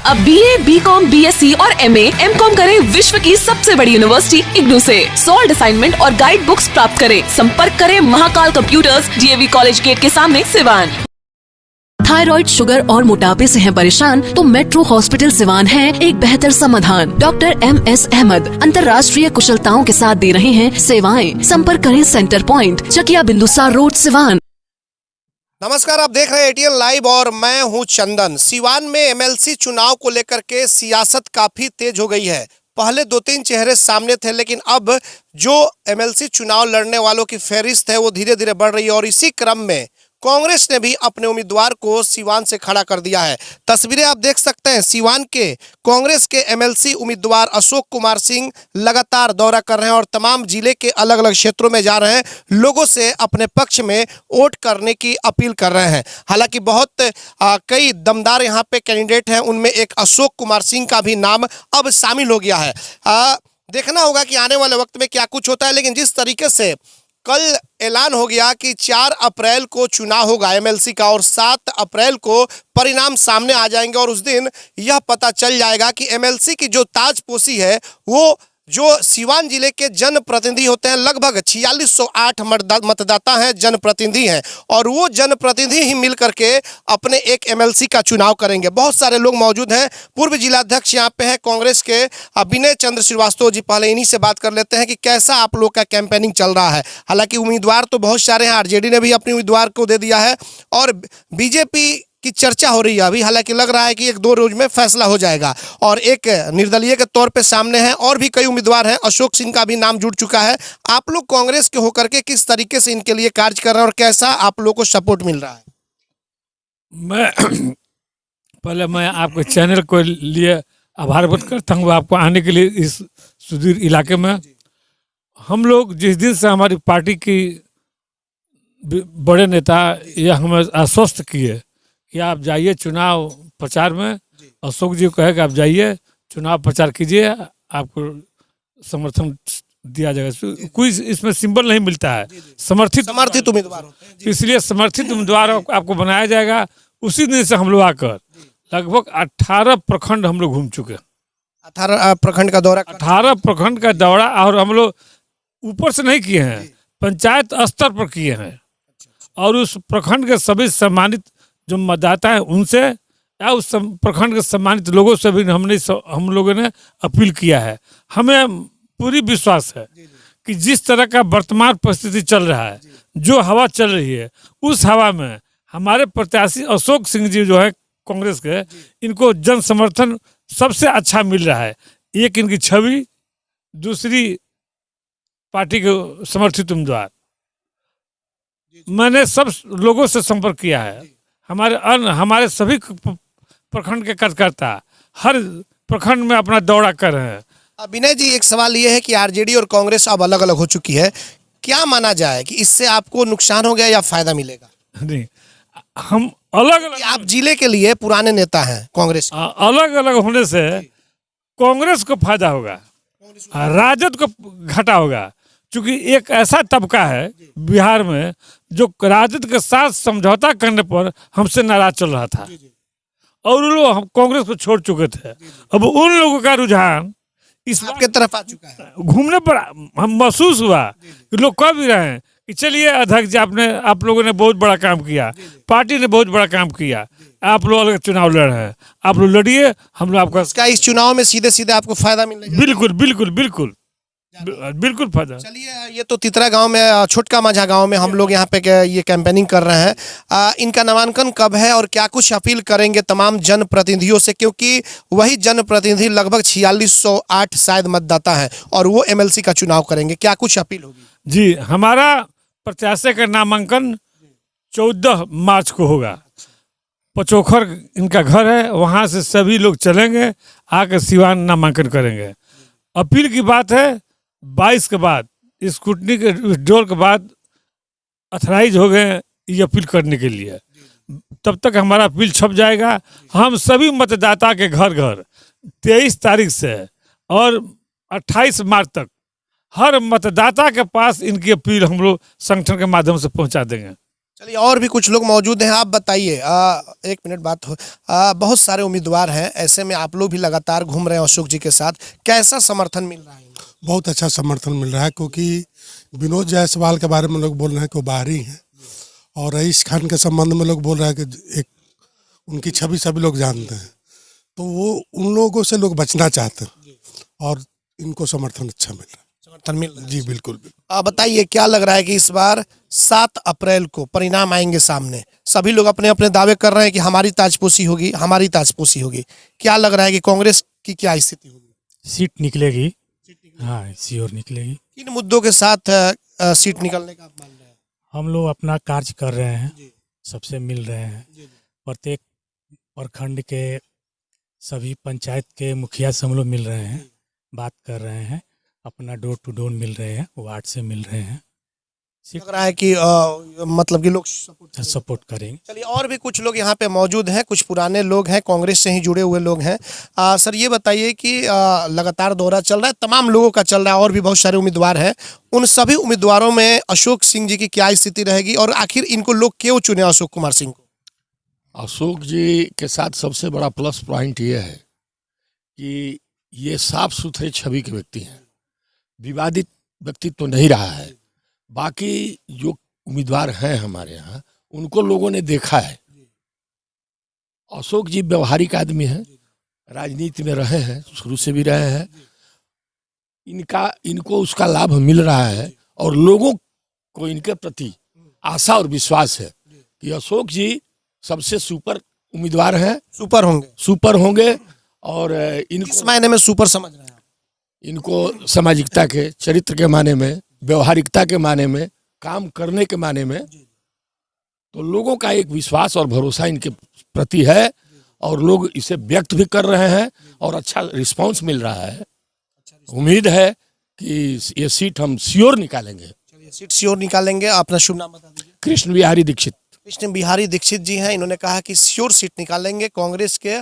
अब BA, BCom, BSc और MA, MCom करें विश्व की सबसे बड़ी यूनिवर्सिटी इग्नू से। सॉल्ड असाइनमेंट और गाइड बुक्स प्राप्त करें। संपर्क करें Mahakal computers, DAV college gate के सामने, सिवान। थायराइड, शुगर और मोटापे से हैं परेशान तो मेट्रो हॉस्पिटल सिवान है एक बेहतर समाधान। डॉक्टर MS अहमद अंतर्राष्ट्रीय कुशलताओं के साथ दे रहे हैं सेवाएं। संपर्क करें centre point, Chakiya Bindusar road, Siwan. नमस्कार, आप देख रहे हैं ATN लाइव और मैं हूं चंदन। सिवान में MLC चुनाव को लेकर के सियासत काफी तेज हो गई है। पहले 2-3 चेहरे सामने थे, लेकिन अब जो MLC चुनाव लड़ने वालों की फहरिस्त है वो धीरे धीरे बढ़ रही है और इसी क्रम में कांग्रेस ने भी अपने उम्मीदवार को सिवान से खड़ा कर दिया है। तस्वीरें आप देख सकते हैं। सिवान के कांग्रेस के MLC उम्मीदवार अशोक कुमार सिंह लगातार दौरा कर रहे हैं और तमाम जिले के अलग अलग क्षेत्रों में जा रहे हैं, लोगों से अपने पक्ष में वोट करने की अपील कर रहे हैं। हालांकि बहुत कई दमदार यहाँ पे कैंडिडेट हैं, उनमें एक अशोक कुमार सिंह का भी नाम अब शामिल हो गया है। देखना होगा कि आने वाले वक्त में क्या कुछ होता है, लेकिन जिस तरीके से कल ऐलान हो गया कि 4 अप्रैल को चुनाव होगा MLC का और 7 अप्रैल को परिणाम सामने आ जाएंगे और उस दिन यह पता चल जाएगा कि MLC की जो ताजपोशी है वो जो सिवान जिले के जनप्रतिनिधि होते हैं, लगभग 4608 मतदाता हैं, जनप्रतिनिधि हैं और वो जनप्रतिनिधि ही मिल करके अपने एक MLC का चुनाव करेंगे। बहुत सारे लोग मौजूद हैं। पूर्व जिलाध्यक्ष यहाँ पे हैं कांग्रेस के विनय चंद्र श्रीवास्तव जी। पहले इन्हीं से बात कर लेते हैं कि कैसा आप लोग का कैंपेनिंग चल रहा है। हालांकि उम्मीदवार तो बहुत सारे हैं, RJD ने भी अपने उम्मीदवार को दे दिया है और BJP की चर्चा हो रही है अभी। हालांकि लग रहा है कि 1-2 रोज में फैसला हो जाएगा और एक निर्दलीय के तौर पे सामने हैं और भी कई उम्मीदवार हैं। अशोक सिंह का भी नाम जुड़ चुका है। आप लोग कांग्रेस के होकर के किस तरीके से इनके लिए कार्य कर रहे हैं और कैसा आप लोग को सपोर्ट मिल रहा है? मैं आपके चैनल को लिए आभार व्यक्त करता हूँ, आपको आने के लिए इस सुदूर इलाके में। हम लोग जिस दिन से हमारी पार्टी की बड़े नेता यह हमें आश्वस्त किए कि आप जाइए चुनाव प्रचार में, अशोक जी कहे कि आप जाइए चुनाव प्रचार कीजिए, आपको समर्थन दिया जाएगा। कोई इसमें सिंबल नहीं मिलता है, समर्थित उम्मीदवार होते हैं, इसलिए समर्थित उम्मीदवार आपको बनाया जाएगा। उसी दिन से हम लोग आकर लगभग 18 प्रखंड हम लोग घूम चुके हैं। 18 प्रखंड का दौरा 18 प्रखंड का दौरा, और हम लोग ऊपर से नहीं किए हैं, पंचायत स्तर पर किए हैं और उस प्रखंड के सभी सम्मानित जो मतदाता हैं उनसे या उस प्रखंड के सम्मानित लोगों से भी हम लोगों ने अपील किया है। हमें पूरी विश्वास है कि जिस तरह का वर्तमान परिस्थिति चल रहा है, जो हवा चल रही है, उस हवा में हमारे प्रत्याशी अशोक सिंह जी जो है कांग्रेस के, इनको जन समर्थन सबसे अच्छा मिल रहा है। एक इनकी छवि, दूसरी पार्टी के समर्थित उम्मीदवार। मैंने सब लोगों से संपर्क किया है। हमारे सभी प्रखंड के कार्यकर्ता हर प्रखंड में अपना दौरा कर रहे हैं। विनय जी, एक सवाल ये है कि RJD और कांग्रेस अब अलग अलग हो चुकी है, क्या माना जाए कि इससे आपको नुकसान हो गया या फायदा मिलेगा? नहीं, हम अलग अलग, आप जिले के लिए पुराने नेता हैं कांग्रेस, अलग अलग होने से कांग्रेस को फायदा होगा, राजद को घाटा होगा। क्योंकि एक ऐसा तबका है बिहार में जो राजद के साथ समझौता करने पर हमसे नाराज चल रहा था और उन लोग कांग्रेस को छोड़ चुके थे। अब उन लोगों का रुझान इस आपके तरफ आ चुका है। घूमने पर हम महसूस हुआ कि लोग कह भी रहे हैं कि चलिए अध्यक्ष जी, आप लोगों ने बहुत बड़ा काम किया, पार्टी ने बहुत बड़ा काम किया, आप लोग अलग चुनाव लड़ रहे हैं, आप लोग लड़िए, हम लोग आपका इस चुनाव में सीधे सीधे आपको फायदा मिलेगा। बिल्कुल बिल्कुल बिल्कुल बिल्कुल फायदा। चलिए, ये तो तितरा गांव में, छोटका माझा गांव में हम लोग यहाँ पे ये कैंपेनिंग कर रहे हैं। इनका नामांकन कब है और क्या कुछ अपील करेंगे तमाम जनप्रतिनिधियों से, क्योंकि वही जनप्रतिनिधि लगभग 4608 शायद मतदाता है और वो MLC का चुनाव करेंगे, क्या कुछ अपील होगी? जी, हमारा प्रत्याशी का नामांकन 14 मार्च को होगा। पचोखर इनका घर है, वहाँ से सभी लोग चलेंगे, आकर सिवान नामांकन करेंगे। अपील की बात है 22 के बाद, स्क्रूटनी के विड्रॉल के बाद अथराइज हो गए ये अपील करने के लिए। तब तक हमारा अपील छप जाएगा। हम सभी मतदाता के घर घर 23 तारीख से और 28 मार्च तक हर मतदाता के पास इनकी अपील हम लोग संगठन के माध्यम से पहुंचा देंगे। चलिए और भी कुछ लोग मौजूद हैं, आप बताइए। एक मिनट बात हो। बहुत सारे उम्मीदवार हैं, ऐसे में आप लोग भी लगातार घूम रहे हैं अशोक जी के साथ, कैसा समर्थन मिल रहा है इनको? बहुत अच्छा समर्थन मिल रहा है, क्योंकि विनोद जायसवाल के बारे में लोग बोल रहे हैं कि वो बाहरी हैं, और रईस खान के संबंध में लोग बोल रहे हैं कि एक उनकी छवि सभी लोग जानते हैं, तो वो उन लोगों से लोग बचना चाहते हैं, और इनको समर्थन अच्छा मिल रहा है। समर्थन मिल रहा है। जी बिल्कुल। आप बताइए क्या लग रहा है कि इस बार 7 अप्रैल को परिणाम आएंगे सामने, सभी लोग अपने अपने दावे कर रहे हैं कि हमारी ताजपोशी होगी, हमारी ताजपोशी होगी, क्या लग रहा है कि कांग्रेस की क्या स्थिति होगी? सीट निकलेगी। हाँ, श्योर निकलेगी। किन मुद्दों के साथ सीट निकलने का आप मान रहे हैं? हम लोग अपना कार्य कर रहे हैं, सबसे मिल रहे हैं, प्रत्येक प्रखंड के सभी पंचायत के मुखिया से हम लोग मिल रहे हैं, बात कर रहे हैं, अपना डोर टू डोर मिल रहे हैं, वार्ड से मिल रहे हैं, लग रहा है कि मतलब कि लोग सपोर्ट करेंगे। चलिए और भी कुछ लोग यहाँ पे मौजूद हैं, कुछ पुराने लोग हैं, कांग्रेस से ही जुड़े हुए लोग हैं। सर ये बताइए कि लगातार दौरा चल रहा है, तमाम लोगों का चल रहा है, और भी बहुत सारे उम्मीदवार हैं, उन सभी उम्मीदवारों में अशोक सिंह जी की क्या स्थिति रहेगी, और आखिर इनको लोग क्यों चुने अशोक कुमार सिंह को? अशोक जी के साथ सबसे बड़ा प्लस पॉइंट ये है कि ये साफ सुथरे छवि के व्यक्ति हैं, विवादित व्यक्तित्व तो नहीं रहा है। बाकी जो उम्मीदवार हैं हमारे यहाँ, उनको लोगों ने देखा है। अशोक जी व्यवहारिक आदमी हैं, राजनीति में रहे हैं, शुरू से भी रहे हैं, इनको उसका लाभ मिल रहा है, और लोगों को इनके प्रति आशा और विश्वास है कि अशोक जी सबसे सुपर उम्मीदवार हैं। सुपर होंगे और किस मायने में सुपर समझ रहे हैं? इनको सामाजिकता के, चरित्र के माने में, व्यवहारिकता के माने में, काम करने के माने में, तो लोगों का एक विश्वास और भरोसा इनके प्रति है, और लोग इसे व्यक्त भी कर रहे हैं, और अच्छा रिस्पांस मिल रहा है। उम्मीद है कि ये सीट हम श्योर निकालेंगे। सीट श्योर निकालेंगे। अपना शुभ नाम बता दीजिए। कृष्ण बिहारी दीक्षित। कृष्ण बिहारी दीक्षित जी हैं, इन्होंने कहा कि श्योर सीट निकालेंगे, कांग्रेस के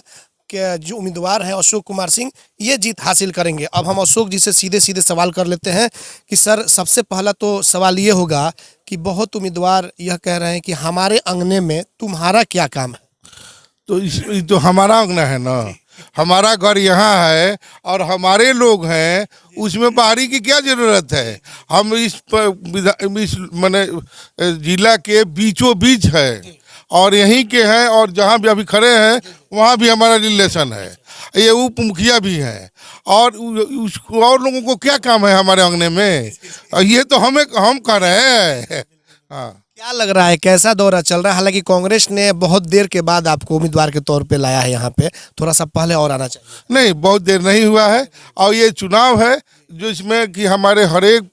जो उम्मीदवार हैं अशोक कुमार सिंह, ये जीत हासिल करेंगे। अब हम अशोक जी से सीधे सीधे सवाल कर लेते हैं कि सर, सबसे पहला तो सवाल ये होगा कि बहुत उम्मीदवार यह कह रहे हैं कि हमारे अंगने में तुम्हारा क्या काम है? तो तो हमारा अंगना है ना, हमारा घर यहाँ है और हमारे लोग हैं, उसमें बाहरी की क्या जरूरत है? हम इस माने जिला के बीचों बीच है, और यहीं के हैं, और जहाँ भी अभी खड़े हैं वहाँ भी हमारा रिलेशन है, ये उप मुखिया भी हैं, और उसको और लोगों को क्या काम है हमारे अंगने में? ये तो हम कर रहे हैं। हाँ, क्या लग रहा है, कैसा दौरा चल रहा है? हालांकि कांग्रेस ने बहुत देर के बाद आपको उम्मीदवार के तौर पे लाया है यहाँ पे, थोड़ा सा पहले और आना चाहिए। नहीं, बहुत देर नहीं हुआ है, और ये चुनाव है जो इसमें कि हमारे हर एक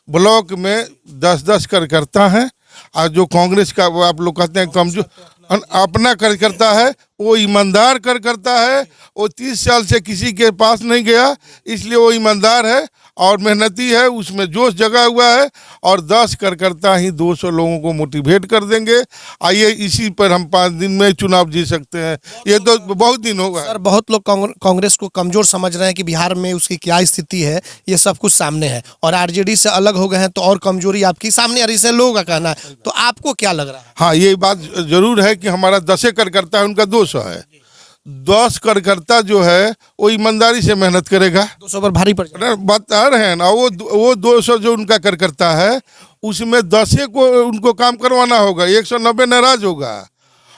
ब्लॉक में 10-10 कार्यकर्ता हैं, और जो कांग्रेस का वो आप लोग कहते हैं कमजोर अपना कार्यकर्ता है, वो ईमानदार कार्यकर्ता है, वो 30 साल से किसी के पास नहीं गया, इसलिए वो ईमानदार है और मेहनती है, उसमें जोश जगा हुआ है, और 10 कार्यकर्ता ही 200 लोगों को मोटिवेट कर देंगे। आइए, इसी पर हम 5 दिन में चुनाव जीत सकते हैं, ये तो बहुत दिन होगा। सर, बहुत लोग कांग्रेस को कमजोर समझ रहे हैं कि बिहार में उसकी क्या स्थिति है, ये सब कुछ सामने है, और आरजेडी से अलग हो गए हैं तो और कमजोरी आपकी सामने आ रही है, लोगों का कहना है। तो आपको क्या लग रहा है? हाँ, ये बात जरूर है कि हमारा 10 कार्यकर्ता है, उनका 200 है। 10 कार्यकर्ता जो है वो ईमानदारी से मेहनत करेगा, 200 पर भारी पड़ जाएगा। बता रहे हैं ना, वो 200 जो उनका कार्यकर्ता है, उसमें 10 को उनको काम करवाना होगा, 190 नाराज होगा,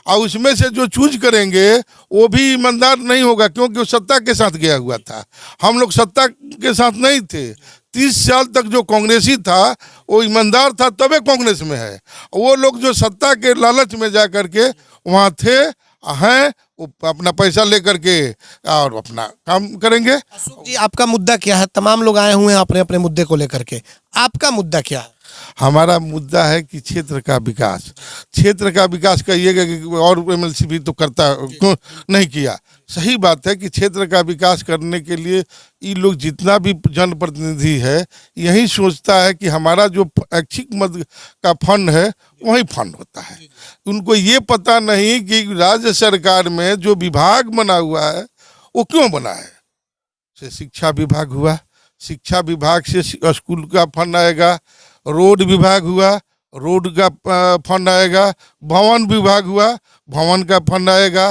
और उसमें से जो चूज करेंगे वो भी ईमानदार नहीं होगा, क्योंकि वो सत्ता के साथ गया हुआ था। हम लोग सत्ता के साथ नहीं थे। 30 साल तक जो कांग्रेसी था वो ईमानदार था, तबे कांग्रेस में है। वो लोग जो सत्ता के लालच में जा करके वहाँ थे हैं, वो अपना पैसा लेकर के और अपना काम करेंगे। अशोक जी, आपका मुद्दा क्या है? तमाम लोग आए हुए हैं अपने अपने मुद्दे को लेकर के, आपका मुद्दा क्या है? हमारा मुद्दा है कि क्षेत्र का विकास। क्षेत्र का विकास कहिएगा कि और एमएलसी भी तो करता, क्यों नहीं किया? सही बात है कि क्षेत्र का विकास करने के लिए ये लोग जितना भी जनप्रतिनिधि है, यही सोचता है कि हमारा जो ऐच्छिक मद का फंड है वही फंड होता है। उनको ये पता नहीं कि राज्य सरकार में जो विभाग बना हुआ है वो क्यों बना है। से शिक्षा विभाग हुआ, शिक्षा विभाग से स्कूल का फंड आएगा, रोड विभाग हुआ, रोड का फंड आएगा, भवन विभाग हुआ, भवन का फंड आएगा,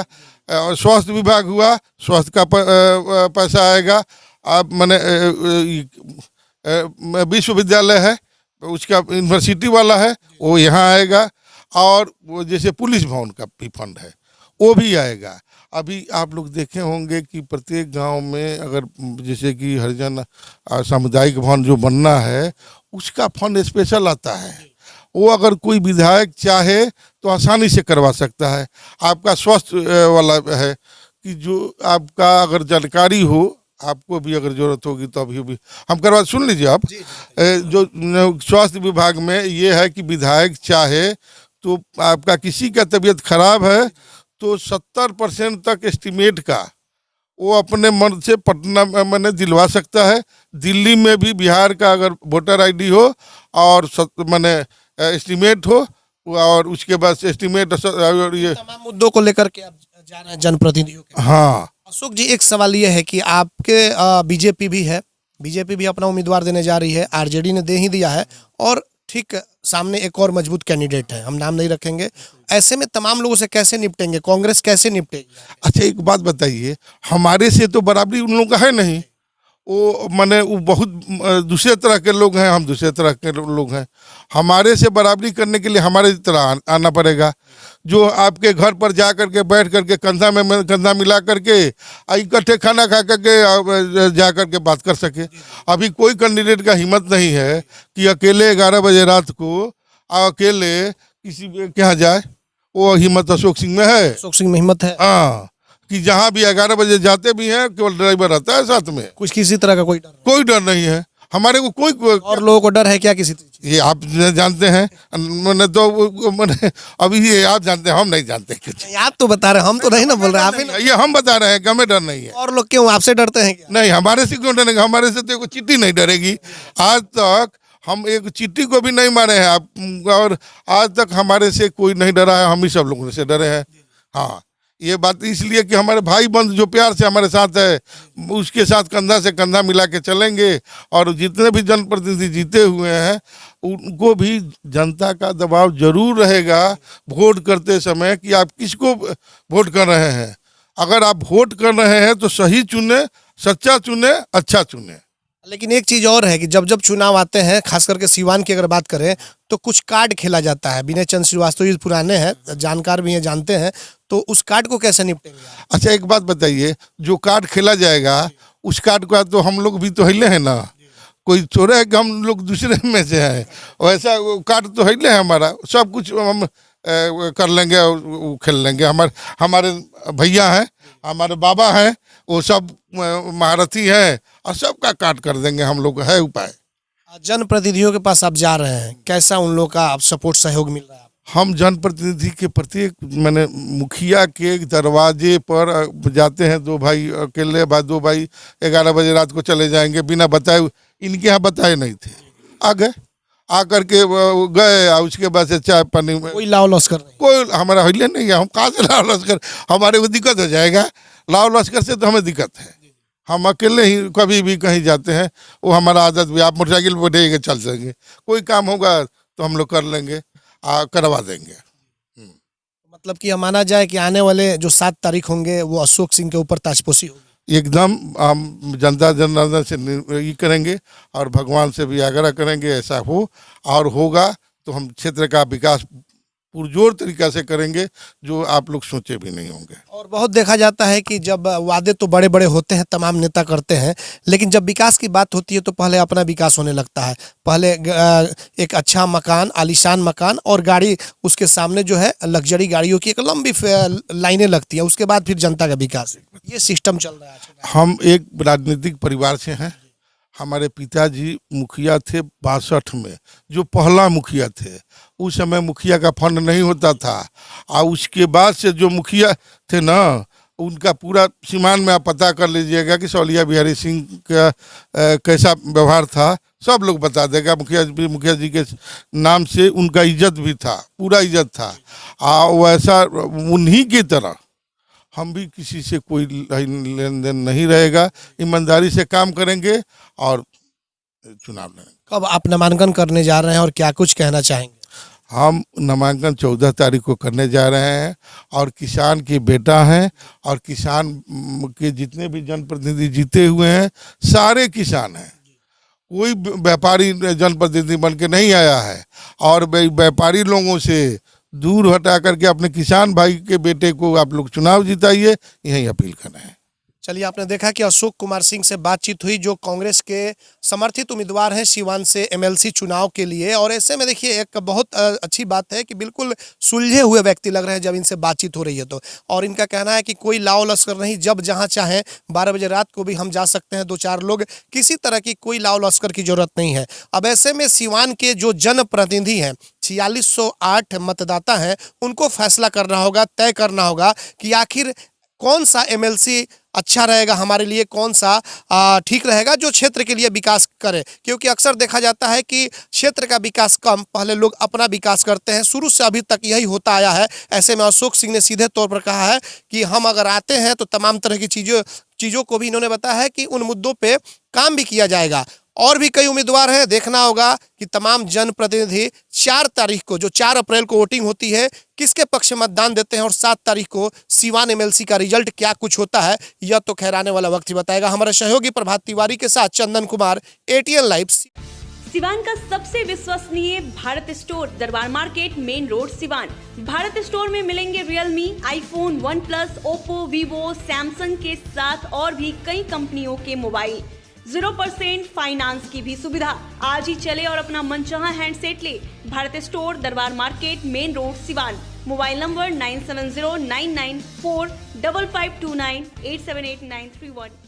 और स्वास्थ्य विभाग हुआ, स्वास्थ्य का पैसा आएगा। अब मैंने विश्वविद्यालय है उसका यूनिवर्सिटी वाला है वो यहाँ आएगा, और वो जैसे पुलिस भवन का भी फंड है वो भी आएगा। अभी आप लोग देखे होंगे कि प्रत्येक गांव में अगर जैसे कि हरिजन सामुदायिक भवन जो बनना है उसका फंड स्पेशल आता है, वो अगर कोई विधायक चाहे तो आसानी से करवा सकता है। आपका स्वास्थ्य वाला है कि जो आपका अगर जानकारी हो, आपको भी अगर जरूरत होगी तो अभी भी हम करवा, सुन लीजिए आप। जो स्वास्थ्य विभाग में ये है कि विधायक चाहे तो आपका किसी का तबीयत खराब है तो 70% तक एस्टीमेट का वो अपने मन से पटना में दिलवा सकता है। दिल्ली में भी बिहार का अगर वोटर आईडी हो और मैंने एस्टीमेट हो, और उसके बाद एस्टीमेट और ये तमाम मुद्दों को लेकर के आप जा रहे हैं जनप्रतिनिधियों के। हाँ। अशोक जी, एक सवाल ये है कि आपके बीजेपी भी है, बीजेपी भी अपना उम्मीदवार देने जा रही है, आरजेडी ने दे ही दिया है, और ठीक सामने एक और मजबूत कैंडिडेट है, हम नाम नहीं रखेंगे। ऐसे में तमाम लोगों से कैसे निपटेंगे, कांग्रेस कैसे निपटेगी? अच्छा एक बात बताइए, हमारे से तो बराबरी उन लोगों का है नहीं, वो माने वो बहुत दूसरे तरह के लोग हैं, हम दूसरे तरह के लोग हैं। हमारे से बराबरी करने के लिए हमारे तरह आना पड़ेगा, जो आपके घर पर जा करके बैठ करके कंधा में कंधा मिला करके इकट्ठे खाना खा करके जा करके बात कर सके। अभी कोई कैंडिडेट का हिम्मत नहीं है कि अकेले 11 बजे रात को अकेले किसी के यहाँ जाए, वो हिम्मत अशोक सिंह में है। अशोक सिंह में हिम्मत है, हाँ, कि जहाँ भी 11 बजे जाते भी हैं केवल ड्राइवर रहता है साथ में, कुछ किसी तरह का कोई डर नहीं है हमारे को। कोई और लोगों को डर है क्या किसी चीज? ये आप जानते हैं, मैंने तो मैंने अभी ये आप जानते हैं, हम नहीं जानते कुछ। आप तो बता रहे हैं, हम तो नहीं ना बोल रहे, आप ही ना। ये हम बता रहे हैं कि हमें डर नहीं है। और लोग क्यों आपसे डरते हैं क्या? नहीं, हमारे से क्यों डरेंगे? हमारे से तो चींटी नहीं डरेगी। आज तक हम एक चींटी को भी नहीं मारे हैं आप, और आज तक हमारे से कोई नहीं डरा है, हम ही सब लोगों से डरे हैं। हाँ, ये बात इसलिए कि हमारे भाई बंधु जो प्यार से हमारे साथ है, उसके साथ कंधा से कंधा मिला के चलेंगे। और जितने भी जनप्रतिनिधि जीते हुए हैं उनको भी जनता का दबाव जरूर रहेगा वोट करते समय कि आप किसको वोट कर रहे हैं। अगर आप वोट कर रहे हैं तो सही चुने, सच्चा चुने, अच्छा चुने। लेकिन एक चीज और है कि जब जब चुनाव आते हैं, खास करके सीवान की अगर बात करें तो कुछ कार्ड खेला जाता है। विनय चंद्र श्रीवास्तव जी पुराने हैं, जानकार भी हैं, जानते हैं, तो उस कार्ड को कैसे निपटेंगे? अच्छा एक बात बताइए, जो कार्ड खेला जाएगा उस कार्ड का तो हम लोग भी तो हिले हैं ना, कोई थोड़ा है कि हम लोग दूसरे में से हैं। वैसा कार्ड तो हिले है हमारा, सब कुछ हम कर लेंगे और खेल लेंगे। हमारे भैया हैं, हमारे बाबा हैं, वो सब महारथी हैं, और सबका काट कर देंगे हम लोग, है उपाय। जनप्रतिनिधियों के पास आप जा रहे हैं, कैसा उन लोगों का सपोर्ट सहयोग मिल रहा है? हम जनप्रतिनिधि के प्रत्येक मैंने मुखिया के दरवाजे पर जाते हैं। दो भाई अकेले दो भाई 11 बजे रात को चले जाएंगे बिना बताए, इनके यहाँ बताए नहीं थे, आ गए, आ करके गए, और उसके बाद से चाय पानी में कोई लाव लश्कर नहीं, कोई हमारा हिले नहीं है। हम कहाँ से लाव लश्कर, हमारे को दिक्कत हो जाएगा। लाव लश्कर से तो हमें दिक्कत है, हम अकेले ही कभी भी कहीं जाते हैं, वो हमारा आदत भी। आप मोटरसाइकिल पर बैठेंगे चल सकेंगे, कोई काम होगा तो हम लोग कर लेंगे, करवा देंगे। मतलब कि माना जाए कि आने वाले जो 7 तारीख होंगे वो अशोक सिंह के ऊपर ताजपोशी होगी। एकदम हम जनता जनार्दन से ये करेंगे और भगवान से भी आग्रह करेंगे ऐसा हो, और होगा तो हम क्षेत्र का विकास पुरजोर तरीका से करेंगे जो आप लोग सोचे भी नहीं होंगे। और बहुत देखा जाता है कि जब वादे तो बड़े बड़े होते हैं, तमाम नेता करते हैं, लेकिन जब विकास की बात होती है तो पहले अपना विकास होने लगता है। पहले एक अच्छा मकान, आलीशान मकान और गाड़ी, उसके सामने जो है लग्जरी गाड़ियों की एक लंबी लाइनें लगती हैं, उसके बाद फिर जनता का विकास। ये सिस्टम चल रहा है। हम एक राजनीतिक परिवार से हैं। हमारे पिताजी मुखिया थे 62 में, जो पहला मुखिया थे। उस समय मुखिया का फंड नहीं होता था, और उसके बाद से जो मुखिया थे ना, उनका पूरा सीमान में आप पता कर लीजिएगा कि सौलिया बिहारी सिंह का कैसा व्यवहार था, सब लोग बता देगा। मुखिया जी के नाम से उनका इज्जत भी था, पूरा इज्जत था। वैसा उन्हीं की तरह हम भी किसी से कोई लेन देन नहीं रहेगा, ईमानदारी से काम करेंगे और चुनाव लड़ेंगे। कब आप नामांकन करने जा रहे हैं और क्या कुछ कहना चाहेंगे? हम नामांकन 14 तारीख को करने जा रहे हैं और किसान के बेटा हैं और किसान के जितने भी जनप्रतिनिधि जीते हुए हैं सारे किसान हैं। कोई व्यापारी जनप्रतिनिधि बन के नहीं आया है और व्यापारी लोगों से दूर हटा करके अपने किसान भाई के बेटे को आप लोग चुनाव जिताइए, यही अपील कर रहे हैं। चलिए, आपने देखा कि अशोक कुमार सिंह से बातचीत हुई जो कांग्रेस के समर्थित उम्मीदवार हैं सीवान से एमएलसी चुनाव के लिए। और ऐसे में देखिए एक बहुत अच्छी बात है कि बिल्कुल सुलझे हुए व्यक्ति लग रहे हैं जब इनसे बातचीत हो रही है तो। और इनका कहना है कि कोई लाव लश्कर नहीं, जब जहां चाहें 12 बजे रात को भी हम जा सकते हैं 2-4 लोग, किसी तरह की कोई लाव लश्कर की जरूरत नहीं है। अब ऐसे में सीवान के जो जनप्रतिनिधि हैं 4608 मतदाता हैं, उनको फैसला करना होगा, तय करना होगा कि आखिर कौन सा एमएलसी अच्छा रहेगा हमारे लिए, कौन सा ठीक रहेगा जो क्षेत्र के लिए विकास करे। क्योंकि अक्सर देखा जाता है कि क्षेत्र का विकास कम, पहले लोग अपना विकास करते हैं, शुरू से अभी तक यही होता आया है। ऐसे में अशोक सिंह ने सीधे तौर पर कहा है कि हम अगर आते हैं तो तमाम तरह की चीज़ों को भी इन्होंने बताया है कि उन मुद्दों पे काम भी किया जाएगा। और भी कई उम्मीदवार हैं, देखना होगा कि तमाम जनप्रतिनिधि 4 तारीख को, जो 4 अप्रैल को वोटिंग होती है, किसके पक्ष में मतदान देते हैं और 7 तारीख को सीवान एमएलसी का रिजल्ट क्या कुछ होता है, यह तो खैर आने वाला वक्त ही बताएगा। हमारे सहयोगी प्रभात तिवारी के साथ चंदन कुमार, एटीएन लाइव। सिवान का सबसे विश्वसनीय भारत स्टोर, दरबार market, main road, Siwan. Bharat store में मिलेंगे Realme, iPhone, OnePlus, Oppo, Vivo, Samsung के साथ और भी कई कंपनियों के मोबाइल, 0% फाइनेंस की भी सुविधा। आज ही चले और अपना मनचाहा हैंडसेट ले। भारत स्टोर, दरबार market, main road, Siwan. Mobile number 9709945529 878931931।